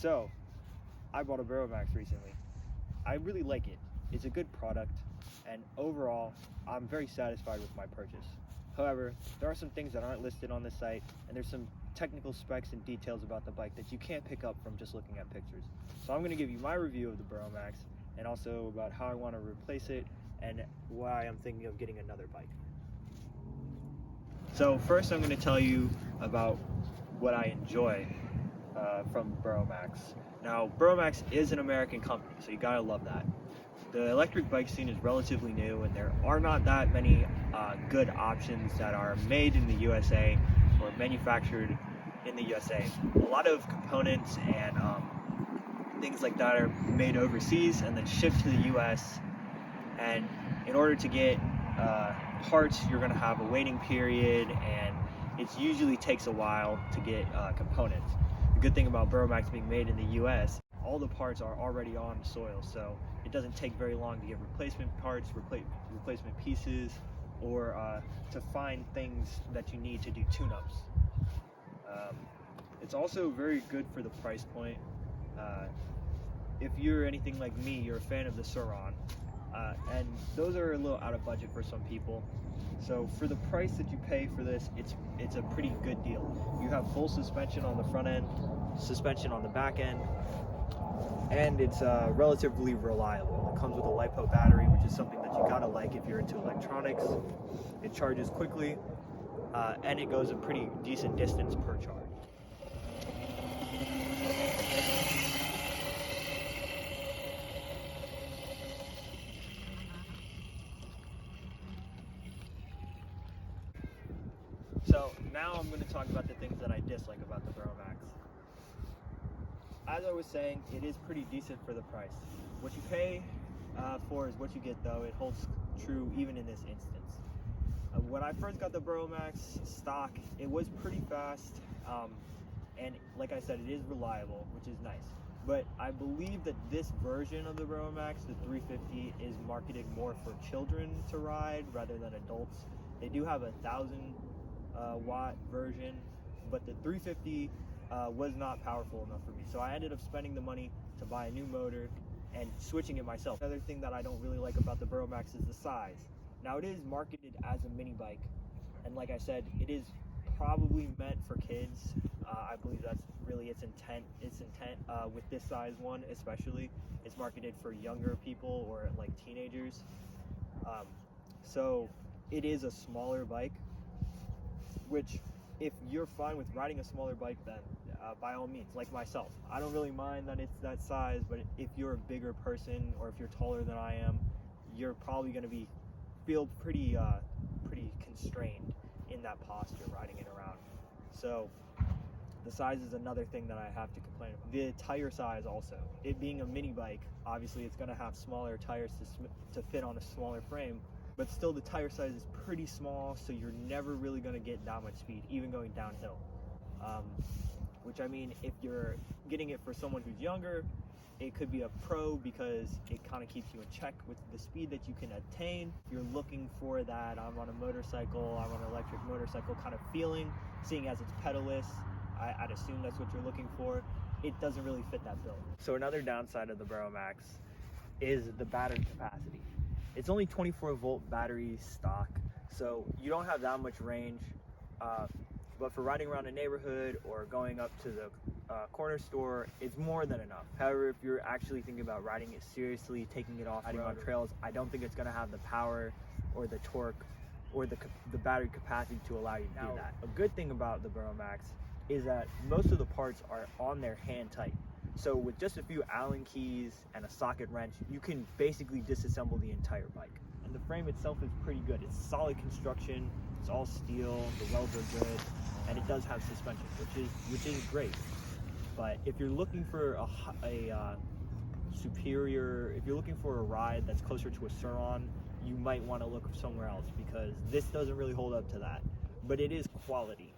So, I bought a Burromax recently. I really like it. It's a good product, and overall, I'm very satisfied with my purchase. However, there are some things that aren't listed on the site, and there's some technical specs and details about the bike that you can't pick up from just looking at pictures. So I'm going to give you my review of the Burromax, and also about how I want to replace it, and why I'm thinking of getting another bike. So first I'm going to tell you about what I enjoy from Burromax. Now, Burromax is an American company, so you gotta love that. The electric bike scene is relatively new, and there are not that many good options that are made in the USA or manufactured in the USA. A lot of components and things like that are made overseas and then shipped to the US, and in order to get parts, you're going to have a waiting period, and it usually takes a while to get components. The good thing about Burromax being made in the US, all the parts are already on soil, so it doesn't take very long to get replacement parts, replacement pieces, or to find things that you need to do tune-ups. It's also very good for the price point. If you're anything like me, you're a fan of the Sur-Ron, and those are a little out of budget for some people. So for the price that you pay for this, it's a pretty good deal. You have full suspension on the front end, suspension on the back end, and it's relatively reliable. It comes with a LiPo battery, which is something that you gotta like if you're into electronics. It charges quickly, and it goes a pretty decent distance per charge. So now I'm going to talk about the things that I dislike about the Burromax. As I was saying, it is pretty decent for the price. What you pay for is what you get, though. It holds true even in this instance. When I first got the Burromax stock, it was pretty fast, and like I said, it is reliable, which is nice. But I believe that this version of the Burromax, the 350, is marketed more for children to ride rather than adults. They do have a 1,000 watt version, but the 350 was not powerful enough for me, so I ended up spending the money to buy a new motor and switching it myself. Another thing that I don't really like about the Burromax is the size. Now, it is marketed as a mini bike, and like I said, it is probably meant for kids. I believe that's really its intent. With this size one especially, it's marketed for younger people or like teenagers. So it is a smaller bike, which if you're fine with riding a smaller bike, then by all means, like myself, I don't really mind that it's that size. But if you're a bigger person, or if you're taller than I am, you're probably going to feel pretty constrained in that posture riding it around. So the size is another thing that I have to complain about. The tire size also, it being a mini bike, obviously it's going to have smaller tires to fit on a smaller frame, but still the tire size is pretty small, so you're never really going to get that much speed, even going downhill. Which, I mean, if you're getting it for someone who's younger, it could be a pro because it kind of keeps you in check with the speed that you can attain. If you're looking for that, I'm on a motorcycle, I'm on an electric motorcycle kind of feeling, seeing as it's pedalless, I'd assume that's what you're looking for. It doesn't really fit that bill. So another downside of the Burromax is the battery capacity. It's only 24 volt battery stock, so you don't have that much range, but for riding around a neighborhood or going up to the corner store, it's more than enough. However, if you're actually thinking about riding it seriously, taking it off, riding on trails, I don't think it's going to have the power or the torque or the battery capacity to allow you to do that. A good thing about the Burromax is that most of the parts are on there hand tight. So with just a few Allen keys and a socket wrench, you can basically disassemble the entire bike. And the frame itself is pretty good. It's solid construction, it's all steel, the welds are good, and it does have suspension, which is great. But if you're looking for a superior, if you're looking for a ride that's closer to a Sur-Ron, you might want to look somewhere else, because this doesn't really hold up to that. But it is quality.